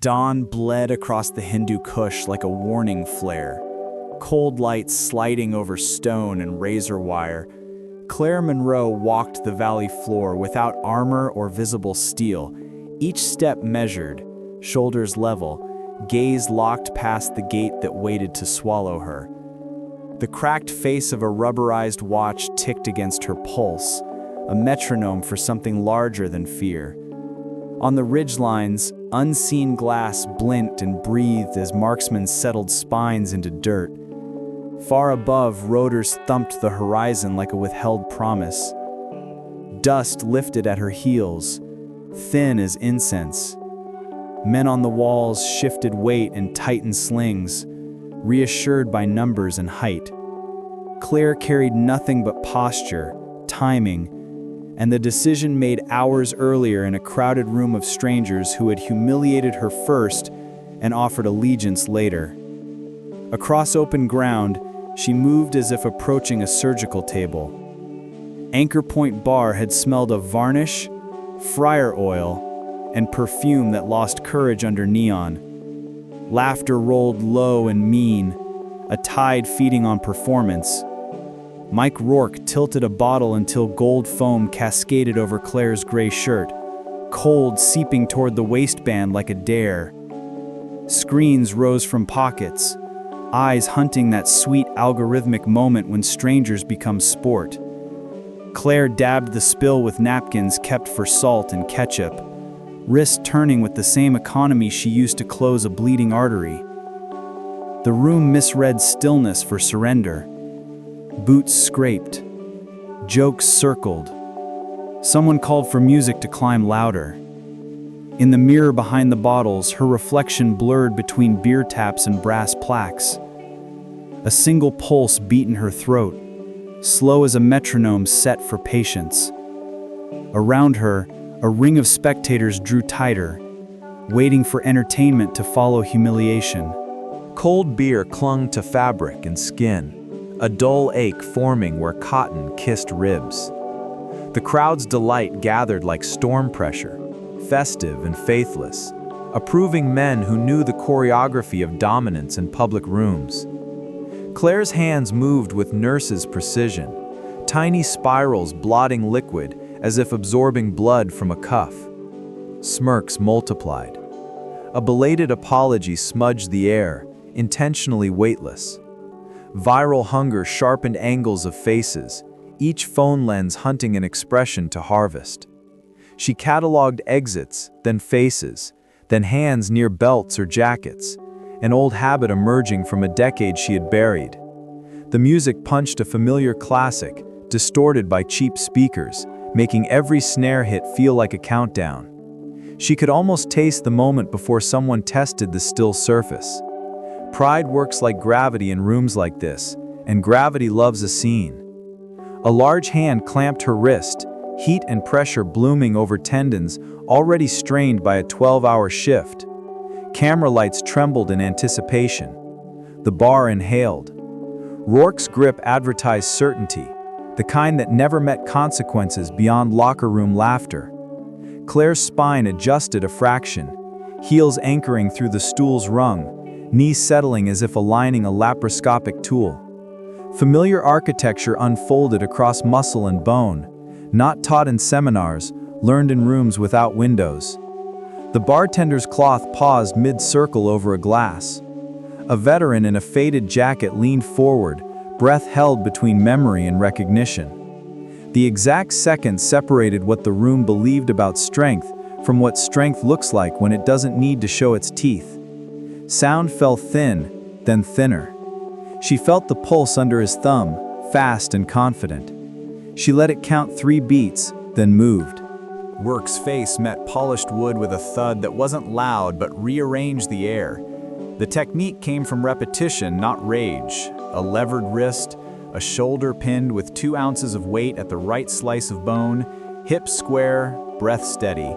Dawn bled across the Hindu Kush like a warning flare, cold lights sliding over stone and razor wire. Claire Monroe walked the valley floor without armor or visible steel, each step measured, shoulders level, gaze locked past the gate that waited to swallow her. The cracked face of a rubberized watch ticked against her pulse, a metronome for something larger than fear. On the ridgelines, unseen glass blinked and breathed as marksmen settled spines into dirt. Far above, rotors thumped the horizon like a withheld promise. Dust lifted at her heels, thin as incense. Men on the walls shifted weight and tightened slings, reassured by numbers and height. Claire carried nothing but posture, timing, and the decision made hours earlier in a crowded room of strangers who had humiliated her first and offered allegiance later. Across open ground, she moved as if approaching a surgical table. Anchor Point Bar had smelled of varnish, fryer oil, and perfume that lost courage under neon. Laughter rolled low and mean, a tide feeding on performance. Mike Rourke tilted a bottle until gold foam cascaded over Claire's gray shirt, cold seeping toward the waistband like a dare. Screens rose from pockets, eyes hunting that sweet algorithmic moment when strangers become sport. Claire dabbed the spill with napkins kept for salt and ketchup, wrist turning with the same economy she used to close a bleeding artery. The room misread stillness for surrender. Boots scraped. Jokes circled. Someone called for music to climb louder. In the mirror behind the bottles, her reflection blurred between beer taps and brass plaques. A single pulse beat in her throat, slow as a metronome set for patience. Around her, a ring of spectators drew tighter, waiting for entertainment to follow humiliation. Cold beer clung to fabric and skin, a dull ache forming where cotton kissed ribs. The crowd's delight gathered like storm pressure, festive and faithless, approving men who knew the choreography of dominance in public rooms. Claire's hands moved with nurse's precision, tiny spirals blotting liquid as if absorbing blood from a cuff. Smirks multiplied. A belated apology smudged the air, intentionally weightless. Viral hunger sharpened angles of faces, each phone lens hunting an expression to harvest. She cataloged exits, then faces, then hands near belts or jackets, an old habit emerging from a decade she had buried. The music punched a familiar classic, distorted by cheap speakers, making every snare hit feel like a countdown. She could almost taste the moment before someone tested the still surface. Pride works like gravity in rooms like this, and gravity loves a scene. A large hand clamped her wrist, heat and pressure blooming over tendons already strained by a 12-hour shift. Camera lights trembled in anticipation. The bar inhaled. Rourke's grip advertised certainty, the kind that never met consequences beyond locker room laughter. Claire's spine adjusted a fraction, heels anchoring through the stool's rung, knees settling as if aligning a laparoscopic tool. Familiar architecture unfolded across muscle and bone, not taught in seminars, learned in rooms without windows. The bartender's cloth paused mid-circle over a glass. A veteran in a faded jacket leaned forward, breath held between memory and recognition. The exact second separated what the room believed about strength from what strength looks like when it doesn't need to show its teeth. Sound fell thin, then thinner. She felt the pulse under his thumb, fast and confident. She let it count 3 beats, then moved. Rourke's face met polished wood with a thud that wasn't loud but rearranged the air. The technique came from repetition, not rage. A levered wrist, a shoulder pinned with 2 ounces of weight at the right slice of bone, hips square, breath steady.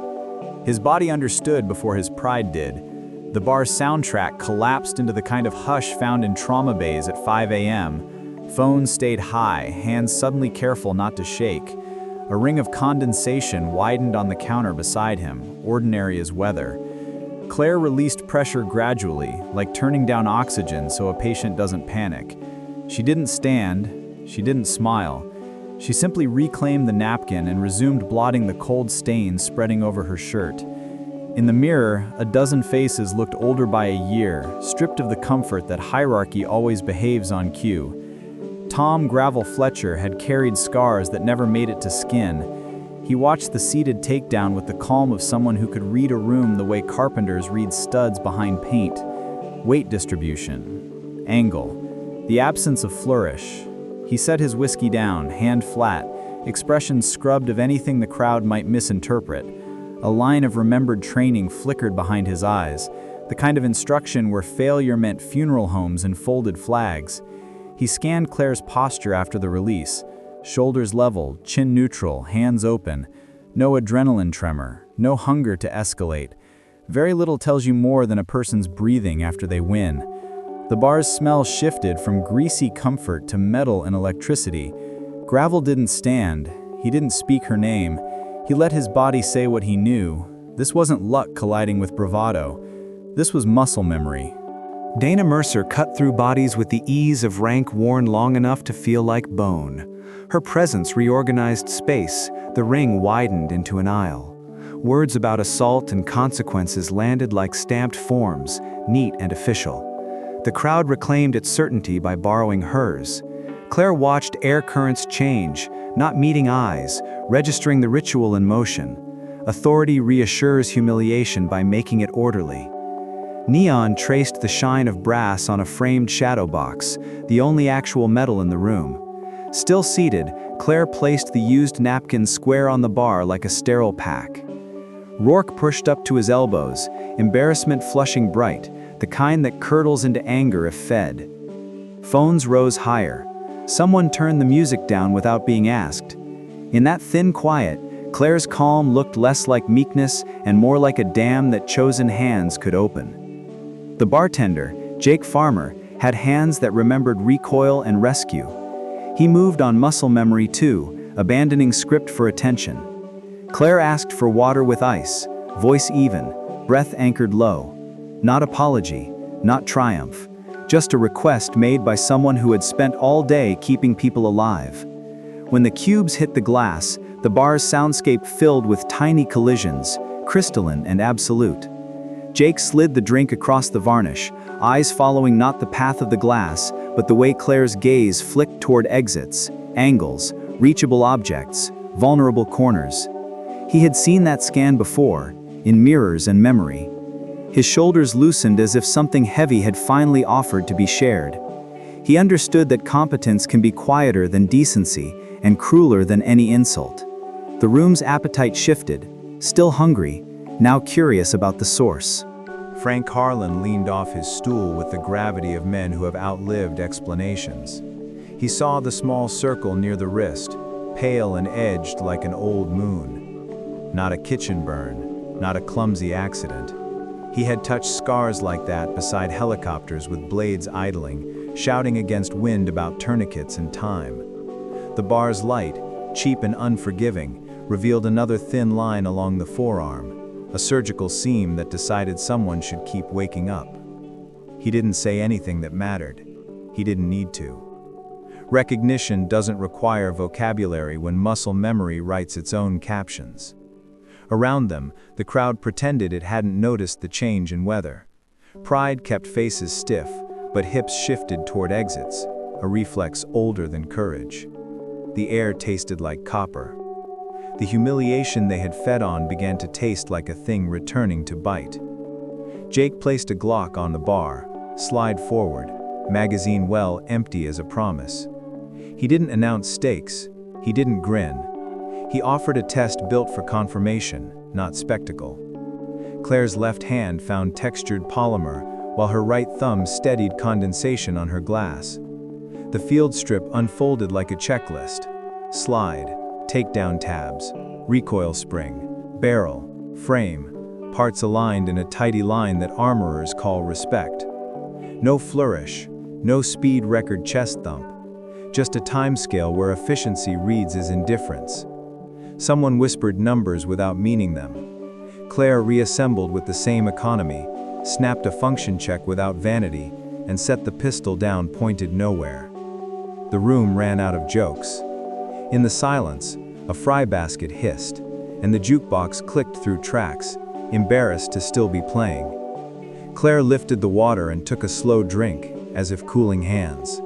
His body understood before his pride did. The bar's soundtrack collapsed into the kind of hush found in trauma bays at 5 a.m. Phones stayed high, hands suddenly careful not to shake. A ring of condensation widened on the counter beside him, ordinary as weather. Claire released pressure gradually, like turning down oxygen so a patient doesn't panic. She didn't stand, she didn't smile. She simply reclaimed the napkin and resumed blotting the cold stains spreading over her shirt. In the mirror, a dozen faces looked older by a year, stripped of the comfort that hierarchy always behaves on cue. Tom Gravel Fletcher had carried scars that never made it to skin. He watched the seated takedown with the calm of someone who could read a room the way carpenters read studs behind paint. Weight distribution. Angle. The absence of flourish. He set his whiskey down, hand flat, expression scrubbed of anything the crowd might misinterpret. A line of remembered training flickered behind his eyes, the kind of instruction where failure meant funeral homes and folded flags. He scanned Claire's posture after the release. Shoulders level, chin neutral, hands open. No adrenaline tremor, no hunger to escalate. Very little tells you more than a person's breathing after they win. The bar's smell shifted from greasy comfort to metal and electricity. Gravel didn't stand. He didn't speak her name. He let his body say what he knew. This wasn't luck colliding with bravado. This was muscle memory. Dana Mercer cut through bodies with the ease of rank worn long enough to feel like bone. Her presence reorganized space. The ring widened into an aisle. Words about assault and consequences landed like stamped forms, neat and official. The crowd reclaimed its certainty by borrowing hers. Claire watched air currents change, not meeting eyes, registering the ritual in motion. Authority reassures humiliation by making it orderly. Neon traced the shine of brass on a framed shadow box, the only actual metal in the room. Still seated, Claire placed the used napkin square on the bar like a sterile pack. Rourke pushed up to his elbows, embarrassment flushing bright, the kind that curdles into anger if fed. Phones rose higher. Someone turned the music down without being asked. In that thin quiet, Claire's calm looked less like meekness and more like a dam that chosen hands could open. The bartender, Jake Farmer, had hands that remembered recoil and rescue. He moved on muscle memory too, abandoning script for attention. Claire asked for water with ice, voice even, breath anchored low. Not apology, not triumph, just a request made by someone who had spent all day keeping people alive. When the cubes hit the glass, the bar's soundscape filled with tiny collisions, crystalline and absolute. Jake slid the drink across the varnish, eyes following not the path of the glass, but the way Claire's gaze flicked toward exits, angles, reachable objects, vulnerable corners. He had seen that scan before, in mirrors and memory. His shoulders loosened as if something heavy had finally offered to be shared. He understood that competence can be quieter than decency and crueler than any insult. The room's appetite shifted, still hungry, now curious about the source. Frank Harlan leaned off his stool with the gravity of men who have outlived explanations. He saw the small circle near the wrist, pale and edged like an old moon. Not a kitchen burn, not a clumsy accident. He had touched scars like that beside helicopters with blades idling, shouting against wind about tourniquets and time. The bar's light, cheap and unforgiving, revealed another thin line along the forearm, a surgical seam that decided someone should keep waking up. He didn't say anything that mattered. He didn't need to. Recognition doesn't require vocabulary when muscle memory writes its own captions. Around them, the crowd pretended it hadn't noticed the change in weather. Pride kept faces stiff, but hips shifted toward exits, a reflex older than courage. The air tasted like copper. The humiliation they had fed on began to taste like a thing returning to bite. Jake placed a Glock on the bar, slide forward, magazine well empty as a promise. He didn't announce stakes. He didn't grin. He offered a test built for confirmation, not spectacle. Claire's left hand found textured polymer, while her right thumb steadied condensation on her glass. The field strip unfolded like a checklist. Slide, takedown tabs, recoil spring, barrel, frame, parts aligned in a tidy line that armorers call respect. No flourish, no speed record chest thump, just a timescale where efficiency reads as indifference. Someone whispered numbers without meaning them. Claire reassembled with the same economy, snapped a function check without vanity, and set the pistol down pointed nowhere. The room ran out of jokes. In the silence, a fry basket hissed, and the jukebox clicked through tracks, embarrassed to still be playing. Claire lifted the water and took a slow drink, as if cooling hands.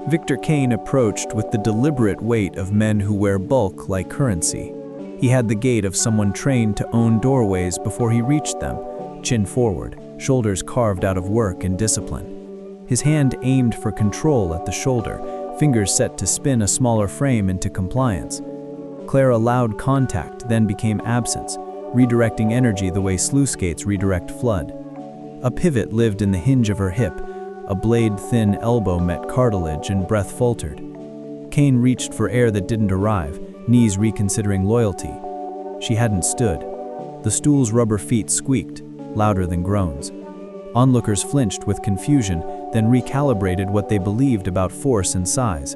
Victor Kane approached with the deliberate weight of men who wear bulk like currency. He had the gait of someone trained to own doorways before he reached them, chin forward, shoulders carved out of work and discipline. His hand aimed for control at the shoulder, fingers set to spin a smaller frame into compliance. Claire allowed contact, then became absence, redirecting energy the way sluice gates redirect flood. A pivot lived in the hinge of her hip. A blade-thin elbow met cartilage and breath faltered. Kane reached for air that didn't arrive, knees reconsidering loyalty. She hadn't stood. The stool's rubber feet squeaked, louder than groans. Onlookers flinched with confusion, then recalibrated what they believed about force and size.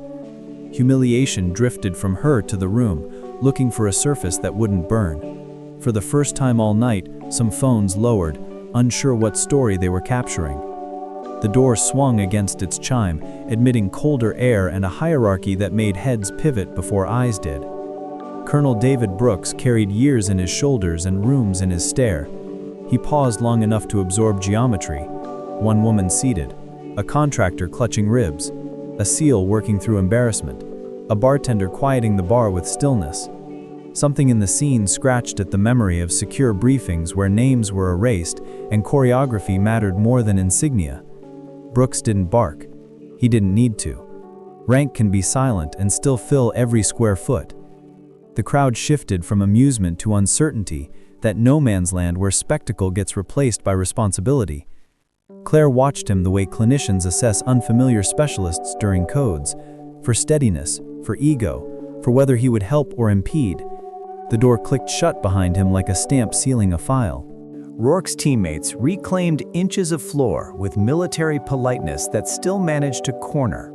Humiliation drifted from her to the room, looking for a surface that wouldn't burn. For the first time all night, some phones lowered, unsure what story they were capturing. The door swung against its chime, admitting colder air and a hierarchy that made heads pivot before eyes did. Colonel David Brooks carried years in his shoulders and rooms in his stare. He paused long enough to absorb geometry. One woman seated, a contractor clutching ribs, a SEAL working through embarrassment, a bartender quieting the bar with stillness. Something in the scene scratched at the memory of secure briefings where names were erased and choreography mattered more than insignia. Brooks didn't bark. He didn't need to. Rank can be silent and still fill every square foot. The crowd shifted from amusement to uncertainty, that no man's land where spectacle gets replaced by responsibility. Claire watched him the way clinicians assess unfamiliar specialists during codes, for steadiness, for ego, for whether he would help or impede. The door clicked shut behind him like a stamp sealing a file. Rourke's teammates reclaimed inches of floor with military politeness that still managed to corner.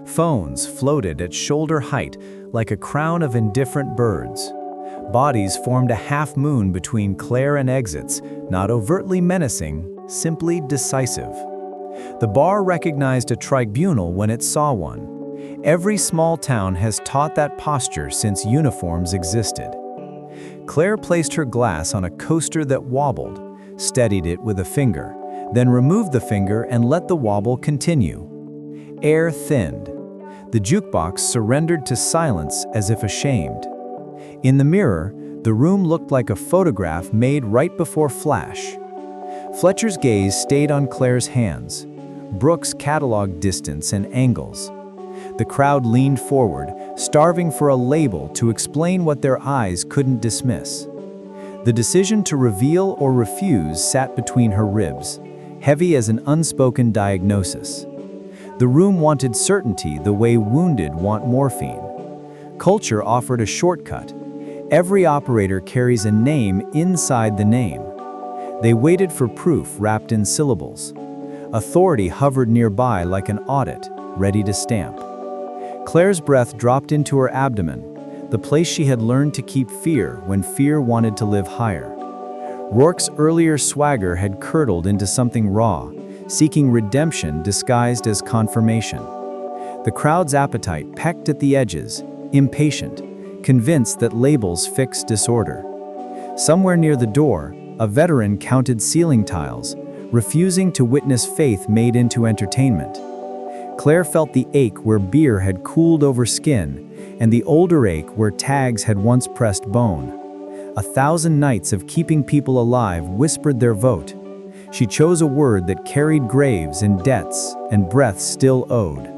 Phones floated at shoulder height like a crown of indifferent birds. Bodies formed a half moon between Claire and exits, not overtly menacing, simply decisive. The bar recognized a tribunal when it saw one. Every small town has taught that posture since uniforms existed. Claire placed her glass on a coaster that wobbled, steadied it with a finger, then removed the finger and let the wobble continue. Air thinned. The jukebox surrendered to silence as if ashamed. In the mirror, the room looked like a photograph made right before flash. Fletcher's gaze stayed on Claire's hands. Brooks cataloged distance and angles. The crowd leaned forward, starving for a label to explain what their eyes couldn't dismiss. The decision to reveal or refuse sat between her ribs, heavy as an unspoken diagnosis. The room wanted certainty the way wounded want morphine. Culture offered a shortcut. Every operator carries a name inside the name. They waited for proof wrapped in syllables. Authority hovered nearby like an audit, ready to stamp. Claire's breath dropped into her abdomen, the place she had learned to keep fear when fear wanted to live higher. Rourke's earlier swagger had curdled into something raw, seeking redemption disguised as confirmation. The crowd's appetite pecked at the edges, impatient, convinced that labels fix disorder. Somewhere near the door, a veteran counted ceiling tiles, refusing to witness faith made into entertainment. Claire felt the ache where beer had cooled over skin, and the older ache where tags had once pressed bone. 1,000 nights of keeping people alive whispered their vote. She chose a word that carried graves and debts and breaths still owed.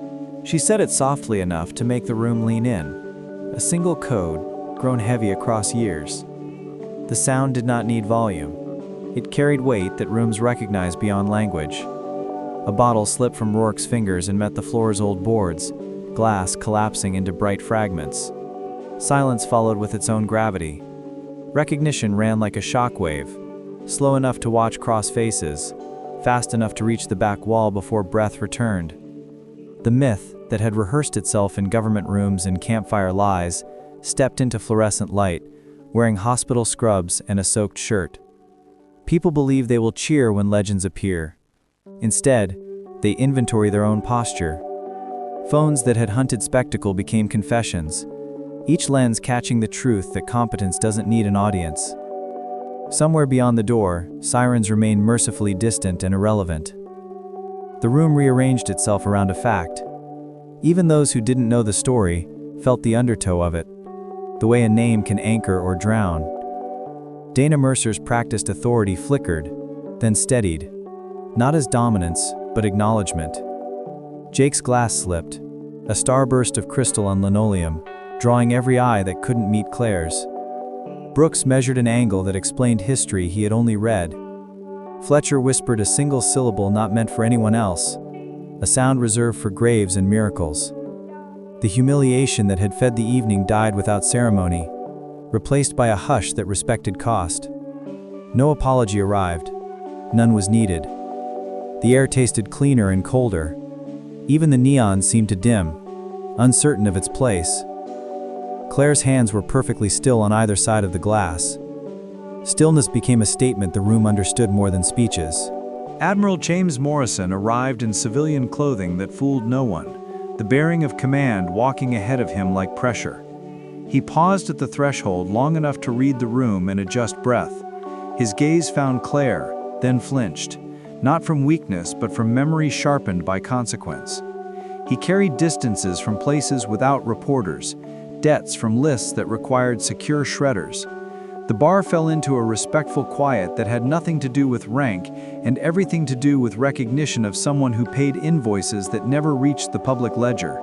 She said it softly enough to make the room lean in. A single code, grown heavy across years. The sound did not need volume. It carried weight that rooms recognized beyond language. A bottle slipped from Rourke's fingers and met the floor's old boards, glass collapsing into bright fragments. Silence followed with its own gravity. Recognition ran like a shockwave, slow enough to watch cross faces, fast enough to reach the back wall before breath returned. The myth that had rehearsed itself in government rooms and campfire lies stepped into fluorescent light, wearing hospital scrubs and a soaked shirt. People believe they will cheer when legends appear. Instead, they inventory their own posture. Phones that had hunted spectacle became confessions, each lens catching the truth that competence doesn't need an audience. Somewhere beyond the door, sirens remained mercifully distant and irrelevant. The room rearranged itself around a fact. Even those who didn't know the story felt the undertow of it, the way a name can anchor or drown. Dana Mercer's practiced authority flickered, then steadied, not as dominance, but acknowledgement. Jake's glass slipped, a starburst of crystal on linoleum, drawing every eye that couldn't meet Claire's. Brooks measured an angle that explained history he had only read. Fletcher whispered a single syllable not meant for anyone else, a sound reserved for graves and miracles. The humiliation that had fed the evening died without ceremony, replaced by a hush that respected cost. No apology arrived. None was needed. The air tasted cleaner and colder. Even the neon seemed to dim, uncertain of its place. Claire's hands were perfectly still on either side of the glass. Stillness became a statement the room understood more than speeches. Admiral James Morrison arrived in civilian clothing that fooled no one, the bearing of command walking ahead of him like pressure. He paused at the threshold long enough to read the room and adjust breath. His gaze found Claire, then flinched, not from weakness but from memory sharpened by consequence. He carried distances from places without reporters, debts from lists that required secure shredders. The bar fell into a respectful quiet that had nothing to do with rank and everything to do with recognition of someone who paid invoices that never reached the public ledger.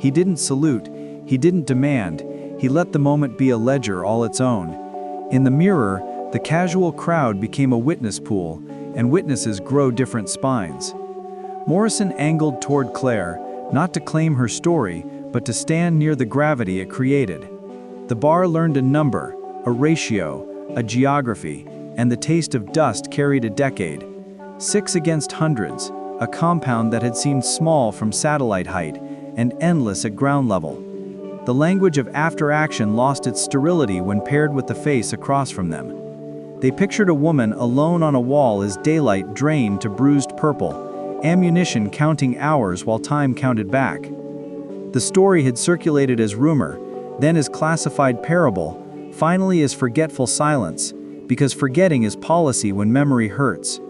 He didn't salute, he didn't demand, he let the moment be a ledger all its own. In the mirror, the casual crowd became a witness pool, and witnesses grow different spines. Morrison angled toward Claire, not to claim her story, but to stand near the gravity it created. The bar learned a number, a ratio, a geography, and the taste of dust carried a decade. 6 against hundreds, a compound that had seemed small from satellite height and endless at ground level. The language of after-action lost its sterility when paired with the face across from them. They pictured a woman alone on a wall as daylight drained to bruised purple, ammunition counting hours while time counted back. The story had circulated as rumor, then as classified parable, finally as forgetful silence, because forgetting is policy when memory hurts.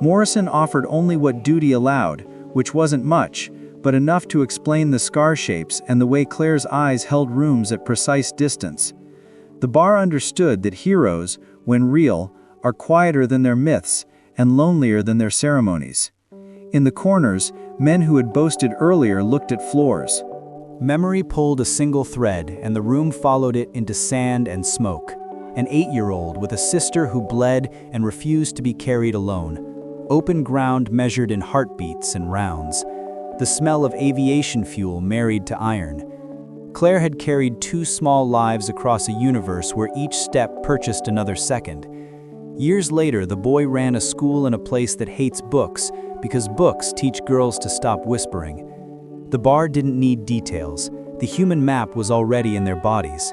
Morrison offered only what duty allowed, which wasn't much, but enough to explain the scar shapes and the way Claire's eyes held rooms at precise distance. The bar understood that heroes, when real, are quieter than their myths and lonelier than their ceremonies. In the corners, men who had boasted earlier looked at floors. Memory pulled a single thread, and the room followed it into sand and smoke. An 8-year-old with a sister who bled and refused to be carried alone. Open ground measured in heartbeats and rounds. The smell of aviation fuel married to iron. Claire had carried 2 small lives across a universe where each step purchased another second. Years later, the boy ran a school in a place that hates books because books teach girls to stop whispering. The bar didn't need details. The human map was already in their bodies.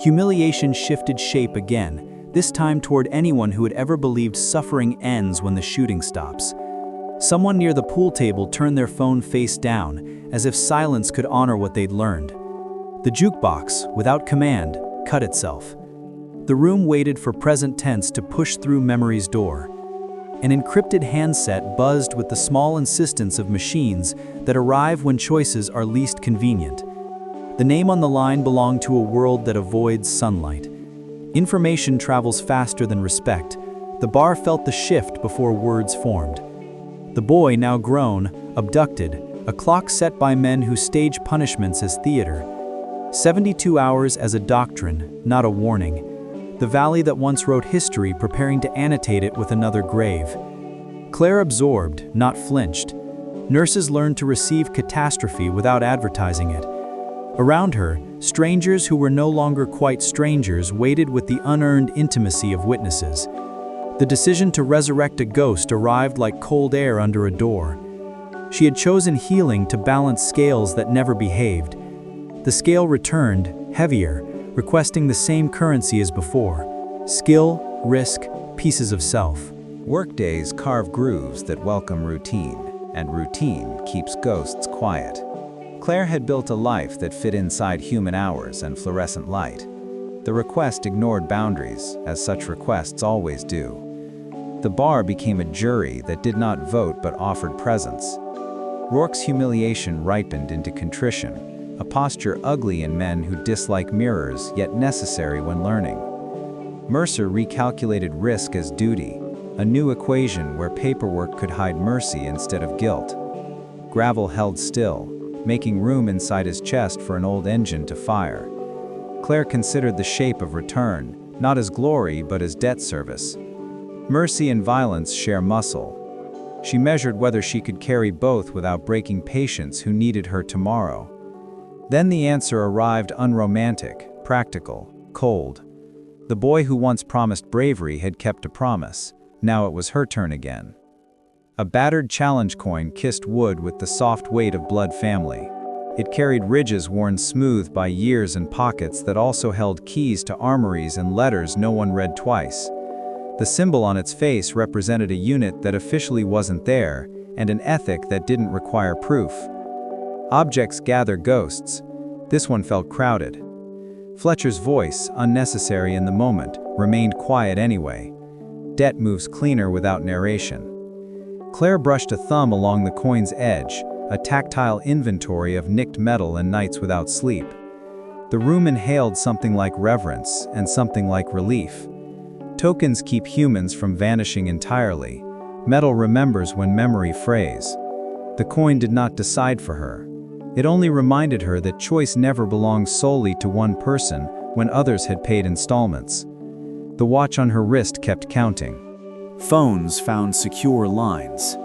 Humiliation shifted shape again, this time toward anyone who had ever believed suffering ends when the shooting stops. Someone near the pool table turned their phone face down, as if silence could honor what they'd learned. The jukebox, without command, cut itself. The room waited for present tense to push through memory's door. An encrypted handset buzzed with the small insistence of machines that arrive when choices are least convenient. The name on the line belonged to a world that avoids sunlight. Information travels faster than respect. The bar felt the shift before words formed. The boy, now grown, abducted, a clock set by men who stage punishments as theater. 72 hours as a doctrine, not a warning. The valley that once wrote history preparing to annotate it with another grave. Claire absorbed, not flinched. Nurses learned to receive catastrophe without advertising it. Around her, strangers who were no longer quite strangers waited with the unearned intimacy of witnesses. The decision to resurrect a ghost arrived like cold air under a door. She had chosen healing to balance scales that never behaved. The scale returned, heavier, requesting the same currency as before: skill, risk, pieces of self. Workdays carve grooves that welcome routine, and routine keeps ghosts quiet. Claire had built a life that fit inside human hours and fluorescent light. The request ignored boundaries, as such requests always do. The bar became a jury that did not vote but offered presence. Rourke's humiliation ripened into contrition, a posture ugly in men who dislike mirrors yet necessary when learning. Mercer recalculated risk as duty, a new equation where paperwork could hide mercy instead of guilt. Gravel held still, making room inside his chest for an old engine to fire. Claire considered the shape of return, not as glory but as debt service. Mercy and violence share muscle. She measured whether she could carry both without breaking patients who needed her tomorrow. Then the answer arrived unromantic, practical, cold. The boy who once promised bravery had kept a promise. Now it was her turn again. A battered challenge coin kissed wood with the soft weight of blood family. It carried ridges worn smooth by years and pockets that also held keys to armories and letters no one read twice. The symbol on its face represented a unit that officially wasn't there, and an ethic that didn't require proof. Objects gather ghosts. This one felt crowded. Fletcher's voice, unnecessary in the moment, remained quiet anyway. Debt moves cleaner without narration. Claire brushed a thumb along the coin's edge, a tactile inventory of nicked metal and nights without sleep. The room inhaled something like reverence and something like relief. Tokens keep humans from vanishing entirely. Metal remembers when memory frays. The coin did not decide for her. It only reminded her that choice never belonged solely to one person when others had paid installments. The watch on her wrist kept counting. Phones found secure lines.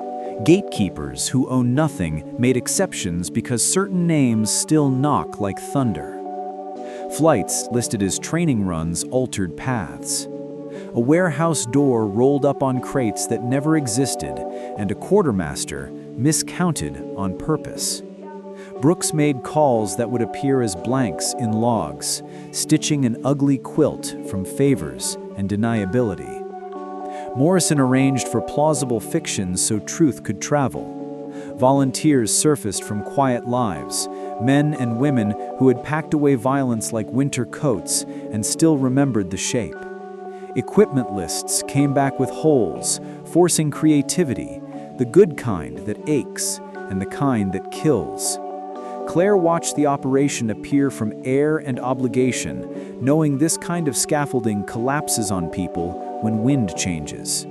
Gatekeepers who own nothing made exceptions because certain names still knock like thunder. Flights listed as training runs altered paths. A warehouse door rolled up on crates that never existed, and a quartermaster miscounted on purpose. Brooks made calls that would appear as blanks in logs, stitching an ugly quilt from favors and deniability. Morrison arranged for plausible fictions so truth could travel. Volunteers surfaced from quiet lives, men and women who had packed away violence like winter coats and still remembered the shape. Equipment lists came back with holes, forcing creativity, the good kind that aches and the kind that kills. Claire watched the operation appear from air and obligation, knowing this kind of scaffolding collapses on people when wind changes.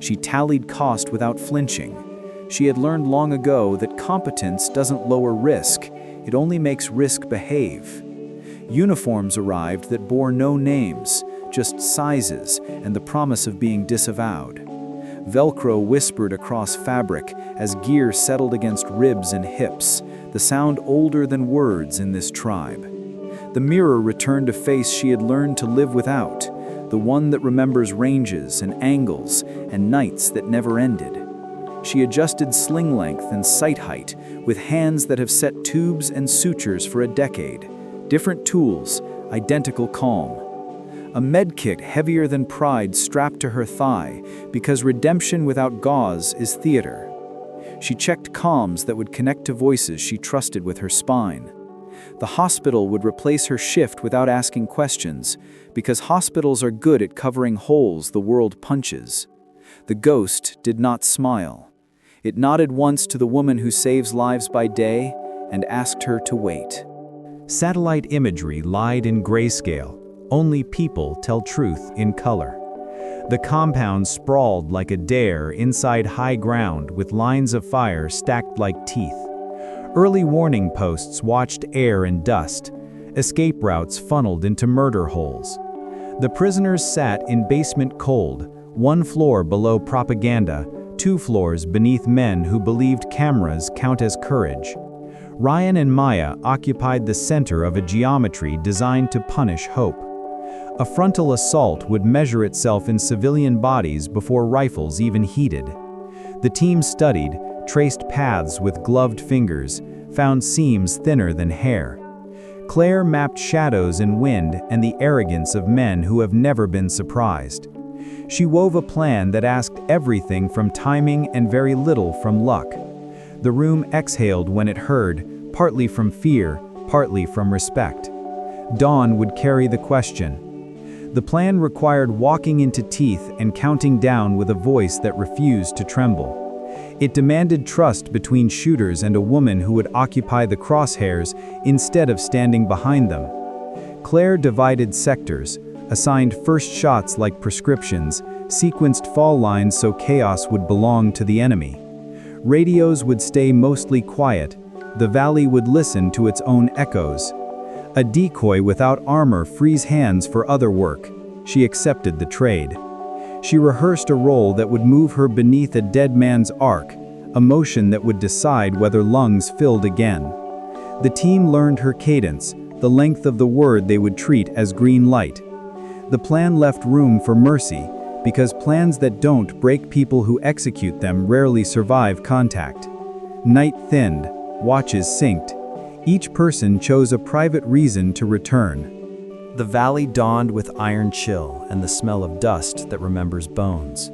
She tallied cost without flinching. She had learned long ago that competence doesn't lower risk, it only makes risk behave. Uniforms arrived that bore no names, just sizes and the promise of being disavowed. Velcro whispered across fabric as gear settled against ribs and hips, the sound older than words in this tribe. The mirror returned a face she had learned to live without, the one that remembers ranges and angles and nights that never ended. She adjusted sling length and sight height with hands that have set tubes and sutures for a decade. Different tools, identical calm. A medkit heavier than pride strapped to her thigh because redemption without gauze is theater. She checked comms that would connect to voices she trusted with her spine. The hospital would replace her shift without asking questions because hospitals are good at covering holes the world punches. The ghost did not smile. It nodded once to the woman who saves lives by day and asked her to wait. Satellite imagery lied in grayscale. Only people tell truth in color. The compound sprawled like a dare inside high ground with lines of fire stacked like teeth. Early warning posts watched air and dust. Escape routes funneled into murder holes. The prisoners sat in basement cold, 1 floor below propaganda, 2 floors beneath men who believed cameras count as courage. Ryan and Maya occupied the center of a geometry designed to punish hope. A frontal assault would measure itself in civilian bodies before rifles even heated. The team studied, traced paths with gloved fingers, found seams thinner than hair. Claire mapped shadows in wind and the arrogance of men who have never been surprised. She wove a plan that asked everything from timing and very little from luck. The room exhaled when it heard, partly from fear, partly from respect. Dawn would carry the question. The plan required walking into teeth and counting down with a voice that refused to tremble. It demanded trust between shooters and a woman who would occupy the crosshairs instead of standing behind them. Claire divided sectors, assigned first shots like prescriptions, sequenced fall lines so chaos would belong to the enemy. Radios would stay mostly quiet. The valley would listen to its own echoes. A decoy without armor frees hands for other work. She accepted the trade. She rehearsed a role that would move her beneath a dead man's arc, a motion that would decide whether lungs filled again. The team learned her cadence, the length of the word they would treat as green light. The plan left room for mercy, because plans that don't break people who execute them rarely survive contact. Night thinned, watches synced. Each person chose a private reason to return. The valley dawned with iron chill and the smell of dust that remembers bones.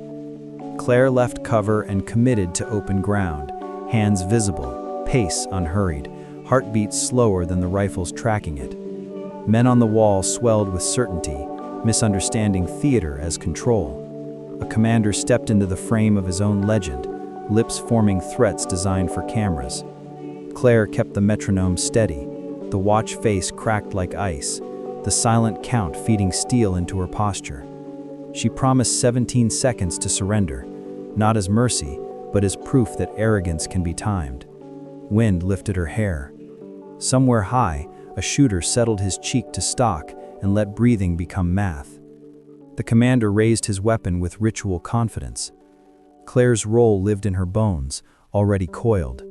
Claire left cover and committed to open ground, hands visible, pace unhurried, heartbeats slower than the rifles tracking it. Men on the wall swelled with certainty, misunderstanding theater as control. A commander stepped into the frame of his own legend, lips forming threats designed for cameras. Claire kept the metronome steady, the watch face cracked like ice, the silent count feeding steel into her posture. She promised 17 seconds to surrender, not as mercy, but as proof that arrogance can be timed. Wind lifted her hair. Somewhere high, a shooter settled his cheek to stock and let breathing become math. The commander raised his weapon with ritual confidence. Claire's role lived in her bones, already coiled.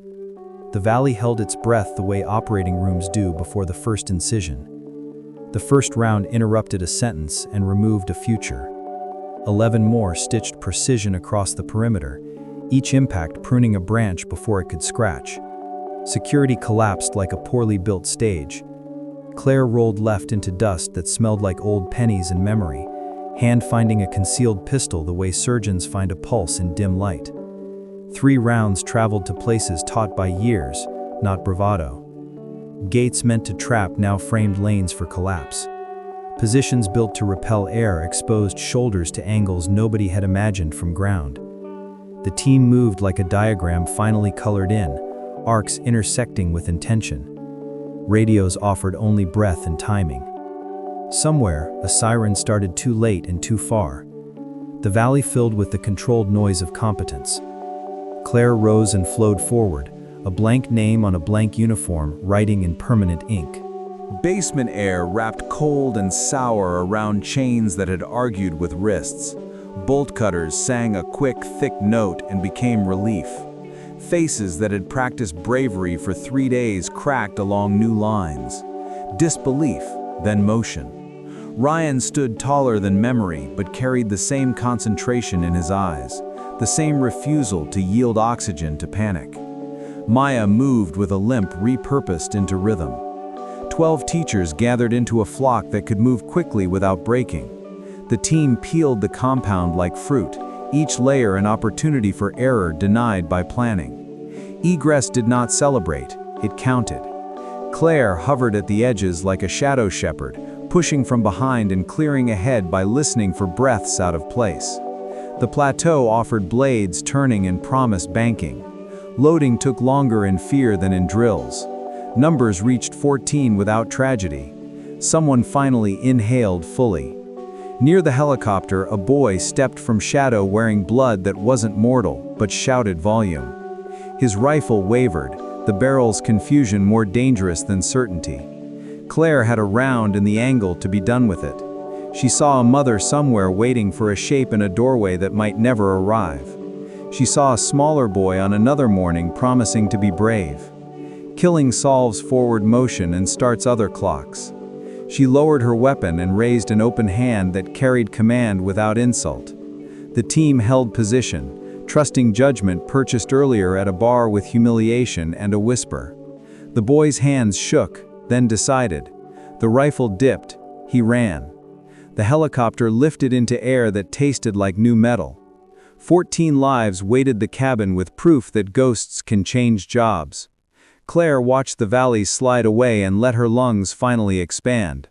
The valley held its breath the way operating rooms do before the first incision. The first round interrupted a sentence and removed a future. 11 more stitched precision across the perimeter, each impact pruning a branch before it could scratch. Security collapsed like a poorly built stage. Claire rolled left into dust that smelled like old pennies in memory, hand finding a concealed pistol the way surgeons find a pulse in dim light. 3 rounds traveled to places taught by years, not bravado. Gates meant to trap now framed lanes for collapse. Positions built to repel air exposed shoulders to angles nobody had imagined from ground. The team moved like a diagram finally colored in, arcs intersecting with intention. Radios offered only breath and timing. Somewhere, a siren started too late and too far. The valley filled with the controlled noise of competence. Claire rose and flowed forward, a blank name on a blank uniform, writing in permanent ink. Basement air wrapped cold and sour around chains that had argued with wrists. Bolt cutters sang a quick, thick note and became relief. Faces that had practiced bravery for 3 days cracked along new lines. Disbelief, then motion. Ryan stood taller than memory, but carried the same concentration in his eyes, the same refusal to yield oxygen to panic. Maya moved with a limp repurposed into rhythm. 12 teachers gathered into a flock that could move quickly without breaking. The team peeled the compound like fruit, each layer an opportunity for error denied by planning. Egress did not celebrate, it counted. Claire hovered at the edges like a shadow shepherd, pushing from behind and clearing ahead by listening for breaths out of place. The plateau offered blades turning and promised banking. Loading took longer in fear than in drills. Numbers reached 14 without tragedy. Someone finally inhaled fully. Near the helicopter, a boy stepped from shadow wearing blood that wasn't mortal, but shouted volume. His rifle wavered, the barrel's confusion more dangerous than certainty. Claire had a round in the angle to be done with it. She saw a mother somewhere waiting for a shape in a doorway that might never arrive. She saw a smaller boy on another morning promising to be brave. Killing solves forward motion and starts other clocks. She lowered her weapon and raised an open hand that carried command without insult. The team held position, trusting judgment purchased earlier at a bar with humiliation and a whisper. The boy's hands shook, then decided. The rifle dipped. He ran. The helicopter lifted into air that tasted like new metal. 14 lives weighted the cabin with proof that ghosts can change jobs. Claire watched the valley slide away and let her lungs finally expand.